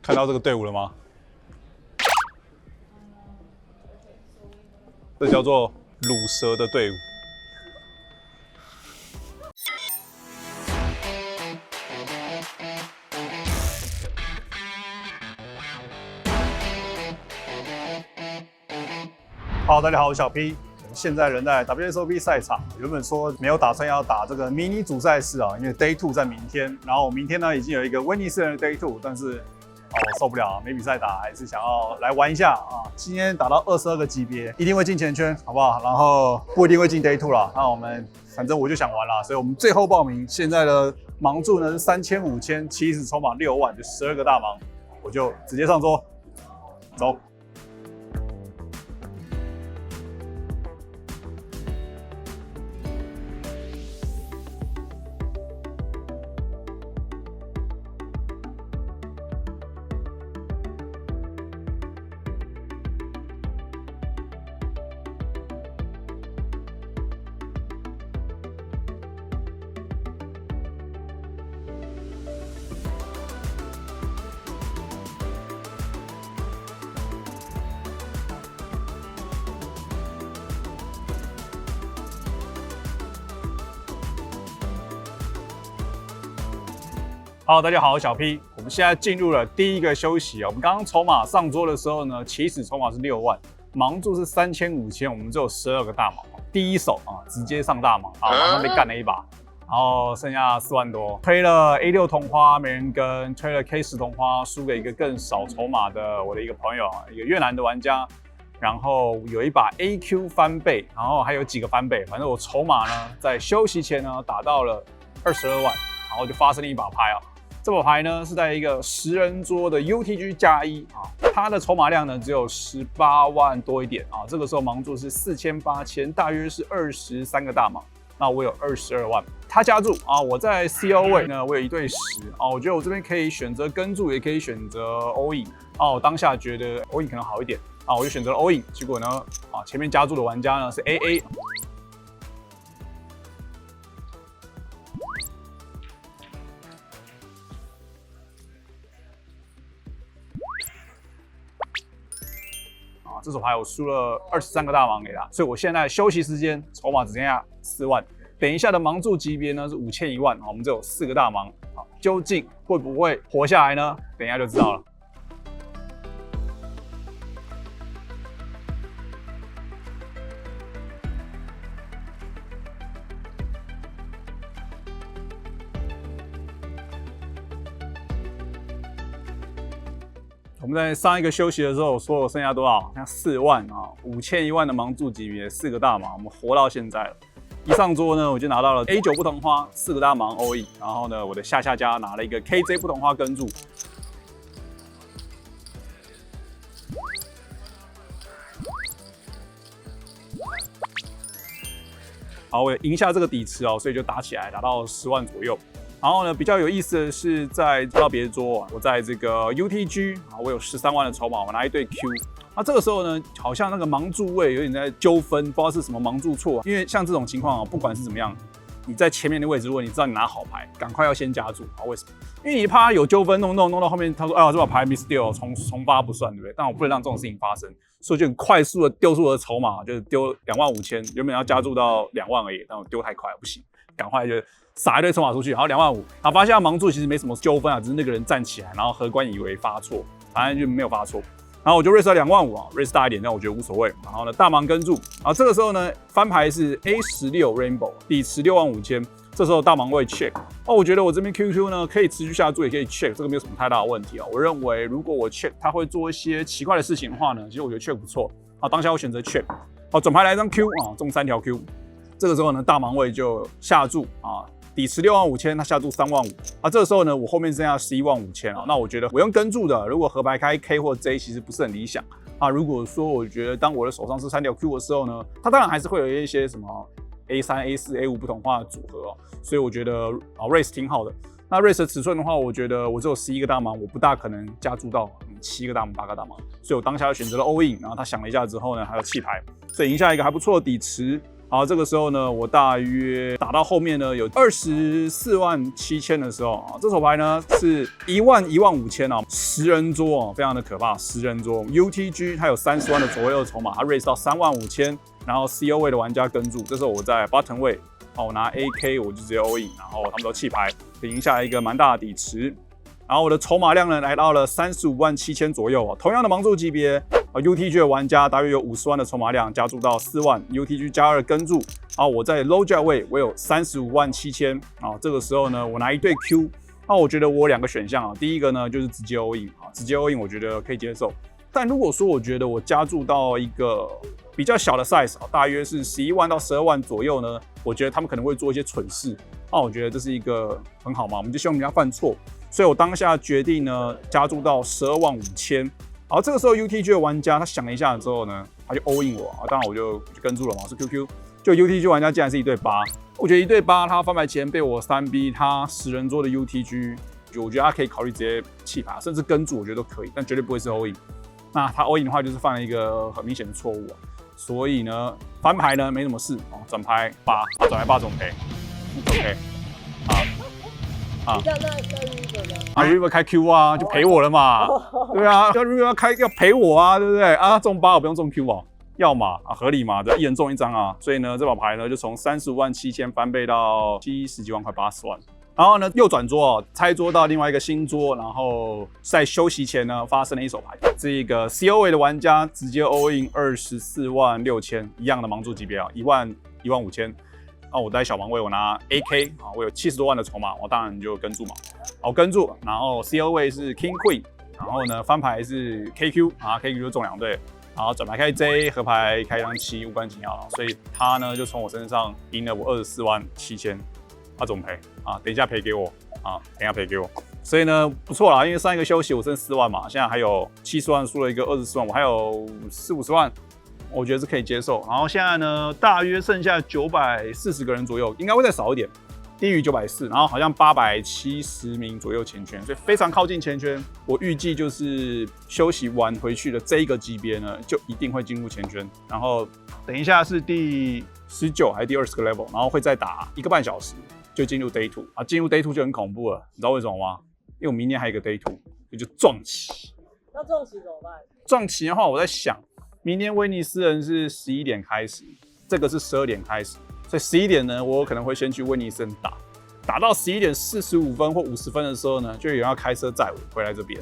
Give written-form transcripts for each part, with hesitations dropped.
看到这个队伍了吗？这叫做乳蛇的队伍。好，大家好，我是小 P。现在人在 WSOP 赛场，原本说没有打算要打这个迷你主赛事啊，因为 Day 2在明天，然后明天呢已经有一个威尼斯人的 Day 2，但是受不了，没比赛打，还是想要来玩一下啊。今天打到22个级别，一定会进前圈，好不好？然后不一定会进 Day 2啦。那我们反正我就想玩啦，所以我们最后报名，现在的盲注呢是3000、5000，起始筹码6万，就12个大盲，我就直接上桌，走。好，大家好，我是小 P。我们现在进入了第一个休息啊。我们刚刚筹码上桌的时候呢，起始筹码是6万，盲注是3000、5000，我们只有12个大盲。第一手啊，直接上大盲啊，马上被干了一把。然后剩下4万多，推了 A6 同花没人跟，推了 K10 同花，输给一个更少筹码的我的一个朋友，一个越南的玩家。然后有一把 AQ 翻倍，然后还有几个翻倍，反正我筹码呢在休息前呢打到了22万，然后就发生了一把牌啊。这把牌呢是在一个10人桌的 UTG 加1啊，它的筹码量呢只有18万多一点啊。这个时候盲注是4000、8000，大约是23个大盲。那我有22万，他加注啊，我在 CO 位呢，我有1对10啊，我觉得我这边可以选择跟注，也可以选择 all in 啊。我当下觉得 all in 可能好一点啊，我就选择了 all in。结果呢啊，前面加注的玩家呢是 AA。这手牌我输了23个大盲给他，所以我现在休息时间筹码只剩下4万。等一下的盲注级别呢是5000、1万，我们只有4个大盲，究竟会不会活下来呢？等一下就知道了。我们在上一个休息的时候说我剩下多少？剩下4万啊，5000、1万的盲注级别，4个大盲，我们活到现在了。一上桌呢，我就拿到了 A9 不同花，4个大盲 all in， 然后呢，我的下家拿了一个 KJ 不同花跟注。好，我赢下这个底池哦，所以就打起来，打到10万左右。然后呢，比较有意思的是，在不知道别桌，我在这个 UTG 啊，我有13万的筹码，我拿一对 Q。那这个时候呢，好像那个盲注位有点在纠纷，不知道是什么盲注错。因为像这种情况啊，不管是怎么样，你在前面的位置，如果你知道你拿好牌，赶快要先加注啊。为什么？因为你怕有纠纷，弄到后面，他说啊，这把牌 miss 掉，重发不算，对不对？但我不能让这种事情发生，所以就很快速的丢出我的筹码，就是丢25000，原本要加注到2万而已，但我丢太快了，不行，赶快就撒一堆筹码出去，然后2万5，然后发现盲注其实没什么纠纷啊，只是那个人站起来，然后荷官以为发错，反正就没有发错。然后我就 raise 到2万5啊 ，raise 大一点，但我觉得无所谓。然后呢，大盲跟注，然后这个时候呢，翻牌是 A16 Rainbow， 底池6万5000，这时候大盲位 check。哦，我觉得我这边 QQ 呢可以持续下注，也可以 check， 这个没有什么太大的问题啊。我认为如果我 check 他会做一些奇怪的事情的话呢，其实我觉得 check 不错。好，当下我选择 check。好，转牌来一张 Q 啊，中3条 Q。这个时候呢，大盲位就下注啊。底池6万5000，他下注3万5啊。这个时候呢，我后面剩下11万5000啊。那我觉得我用跟注的，如果合牌开 K 或 J， 其实不是很理想啊。如果说我觉得当我的手上是3条 Q 的时候呢，它当然还是会有一些什么 A3、A4、A5 不同花的组合哦。所以我觉得啊 race 挺好的。那 race 的尺寸的话，我觉得我只有11个大盲，我不大可能加注到7个大盲、8个大盲，所以我当下就选择了 all in。然后他想了一下之后呢，还有弃牌，所以赢下一个还不错的底池。好，这个时候呢，我大约打到后面呢有247000的时候啊，这手牌呢是15000啊，10人桌啊，非常的可怕，10人桌 UTG 它有30万的左右的筹码，它 raise 到35000，然后 CO 位的玩家跟住，这时候我在 button 位，我拿 AK 我就直接 all in， 然后他们都弃牌，赢下来一个蛮大的底池。然后我的筹码量呢来到了357000左右啊，同样的盲注级别，UTG 的玩家大约有50万的筹码量，加注到4万 ，UTG 加2跟注，然后我在 low jack 位我有357000啊，这个时候呢我拿一对 Q， 那我觉得我有2个选项啊，第一个呢就是直接 all in 啊，直接 all in 我觉得可以接受，但如果说我觉得我加注到一个比较小的 size 啊，大约是11万到12万左右呢，我觉得他们可能会做一些蠢事，那我觉得这是一个很好嘛，我们就希望人家犯错。所以我当下决定呢，加注到125000。好，这个时候 UTG 的玩家他想了一下之后呢，他就 all in 我啊，当然我就跟住了嘛，是 QQ。就 UTG 玩家竟然是1对8，我觉得1对8他翻牌前被我3B，他10人桌的 UTG， 我觉得他可以考虑直接弃牌，甚至跟住我觉得都可以，但绝对不会是 all in。那他 all in 的话就是犯了一个很明显的错误啊，所以呢翻牌呢没什么事哦，转牌8，转牌8总赔 ，OK， 那 River 呢？River 开 Q 啊，就赔我了嘛。对啊，要 River 要赔我啊，对不对？啊，中8我不用中 Q 啊，要嘛啊，合理嘛，这一人中1张啊。所以呢，这把牌呢就从357000翻倍到70几万，快80万。然后呢，右转桌拆桌到另外一个新桌，然后在休息前呢发生了一手牌，这个 CO 位的玩家直接 all in 246000，一样的盲注级别啊，15000。我在小盲位，我拿 AK 啊，我有70多万的筹码，我当然就跟住嘛。好，跟住，然后 CO 位是 King Queen， 然后呢翻牌是 KQ 啊 ，KQ 就中2对，然后转牌开 J， 合牌开张7，无关紧要，所以他呢就从我身上赢了我247000，他怎么赔啊？等一下赔给我啊，等一下赔给我。所以呢不错啦，因为上一个休息我剩4万嘛，现在还有70万输了一个24万，我还有40-50万。我觉得是可以接受，然后现在呢，大约剩下940个人左右，应该会再少一点，低于940，然后好像870名左右前圈，所以非常靠近前圈。我预计就是休息完回去的这一个级别呢，就一定会进入前圈。然后等一下是第19还是第20个 level， 然后会再打1个半小时就进入 Day 2啊，进入 Day 2就很恐怖了，你知道为什么吗？因为我明年还有一个 Day 2，就撞期。那撞期怎么办？撞期的话，我在想。明天威尼斯人是11点开始，这个是12点开始，所以11点呢，我可能会先去威尼斯人打到11点45分或50分的时候呢，就有人要开车载我回来这边，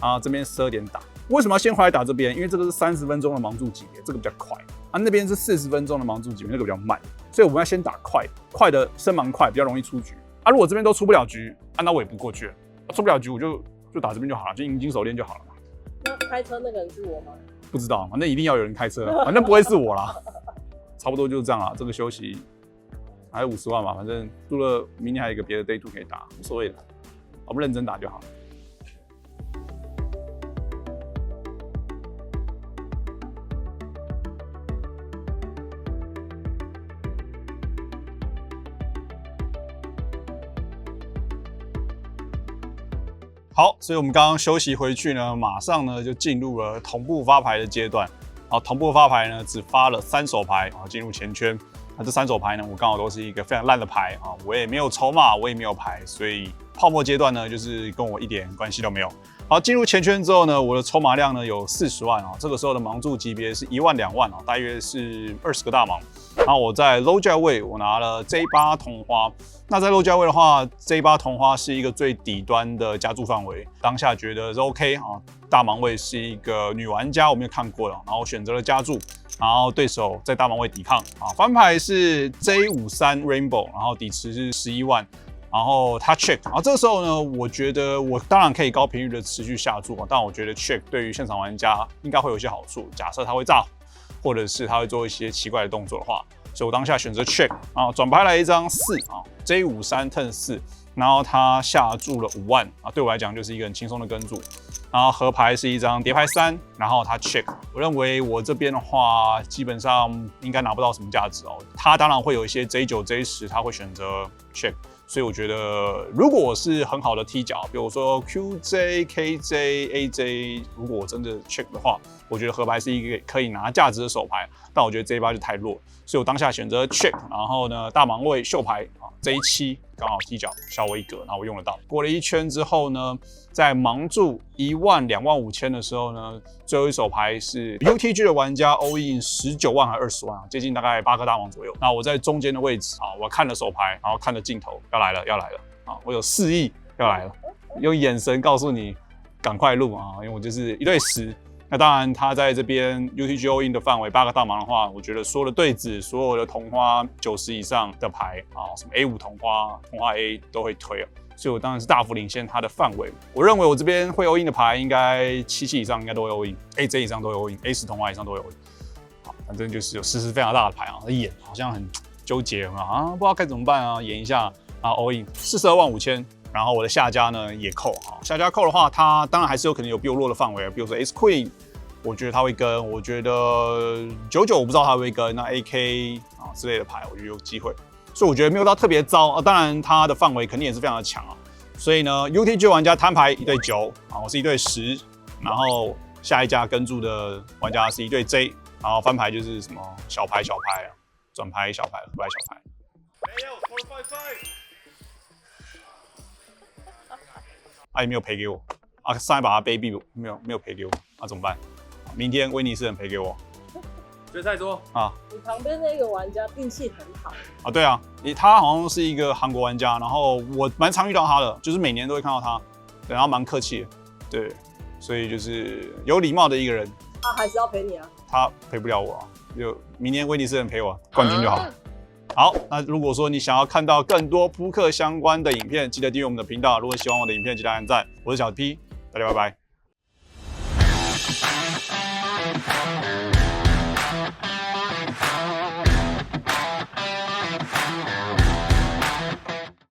啊，这边12点打。为什么要先回来打这边？因为这个是30分钟的盲注级别，这个比较快，啊，那边是40分钟的盲注级别，那个比较慢，所以我们要先打快的升盲快，比较容易出局。啊，如果这边都出不了局，啊，那我也不过去了，出不了局我就打这边就好了，就银金手链就好了嘛。那开车那个人是我吗？不知道，反正一定要有人开车，反正不会是我啦。差不多就是这样啦。这个休息还有50万嘛，反正除了明年还有一个别的 Day 2可以打，无所谓的，我们认真打就好。好，所以我们刚刚休息回去呢，马上呢就进入了同步发牌的阶段。同步发牌呢，只发了3手牌进入前圈。这3手牌呢，我刚好都是一个非常烂的牌啊，我也没有筹码，我也没有牌，所以泡沫阶段呢，就是跟我一点关系都没有。好，进入前圈之后呢，我的筹码量呢有40万啊，这个时候的盲注级别是1万2万啊，大约是20个大盲。然后我在 low jack 位，我拿了 J8 同花。那在 low jack 位的话 ，J8 同花是一个最底端的加注范围，当下觉得是 OK 啊。大盲位是一个女玩家，我没有看过了，然后选择了加注，然后对手在大盲位抵抗啊。翻牌是 J53 Rainbow， 然后底池是11万。然后他 check， 然后这个时候呢，我觉得我当然可以高频率的持续下注，但我觉得 check 对于现场玩家应该会有一些好处。假设他会炸，或者是他会做一些奇怪的动作的话，所以我当下选择 check， 然后转牌来一张4啊 ，J53 turn 4，然后他下注了5万啊，对我来讲就是一个很轻松的跟注。然后合牌是一张叠牌3，然后他 check， 我认为我这边的话基本上应该拿不到什么价值哦。他当然会有一些 J9、J10，他会选择 check。所以我觉得，如果我是很好的踢脚，比如说 QJ、KJ、AJ， 如果我真的 check 的话，我觉得河牌是一个可以拿价值的手牌，但我觉得这一把就太弱，所以我当下选择 check， 然后呢大盲位秀牌啊 J7 刚好踢脚小我一格，然后我用得到。过了一圈之后呢，在盲注1万、2万5千的时候呢，最后一手牌是 UTG 的玩家 all in 19万还20万啊，接近大概8颗大王左右。那我在中间的位置啊，我看了手牌，然后看了镜头，要来了啊！我有4亿要来了，用眼神告诉你赶快录啊，因为我就是1对10。那当然，他在这边 UTG all in 的范围8个大盲的话，我觉得所有的对子、所有的同花90以上的牌啊，什么 A5 同花 A 都会推啊，所以我当然是大幅领先他的范围。我认为我这边会 all in 的牌，应该7以上应该都会 all in，AJ 以上都会 all in，A10 同花以上都会 all in。好，反正就是有实非常大的牌啊，演好像很纠结啊，不知道该怎么办啊，演一下啊 all in 42万5千。然后我的下家呢也扣啊，下家扣的话，它当然还是有可能有比我弱的范围，比如说 Ace Queen， 我觉得他会跟，我觉得99我不知道他会不会跟，那 AK 啊之类的牌，我觉得有机会，所以我觉得没有到特别糟啊。当然它的范围肯定也是非常的强啊，所以呢 UTG 玩家摊牌1对9啊，我是1对10，然后下一家跟注的玩家是1对 J， 然后翻牌就是什么小牌啊，转牌小牌，合牌小牌。啊，也没有赔给我啊！上一把他卑鄙，没有赔给我，那怎么办？明天威尼斯人赔给我决赛桌啊！你旁边那个玩家运气很好啊，对啊，他好像是一个韩国玩家，然后我蛮常遇到他的，就是每年都会看到他，对，然后蛮客气的，对，所以就是有礼貌的一个人。他还是要陪你啊？他陪不了我啊，就明年威尼斯人陪我冠军就好。好，那如果说你想要看到更多扑克相关的影片，记得订阅我们的频道。如果喜欢我的影片，记得按赞。我是小 P，大家拜拜。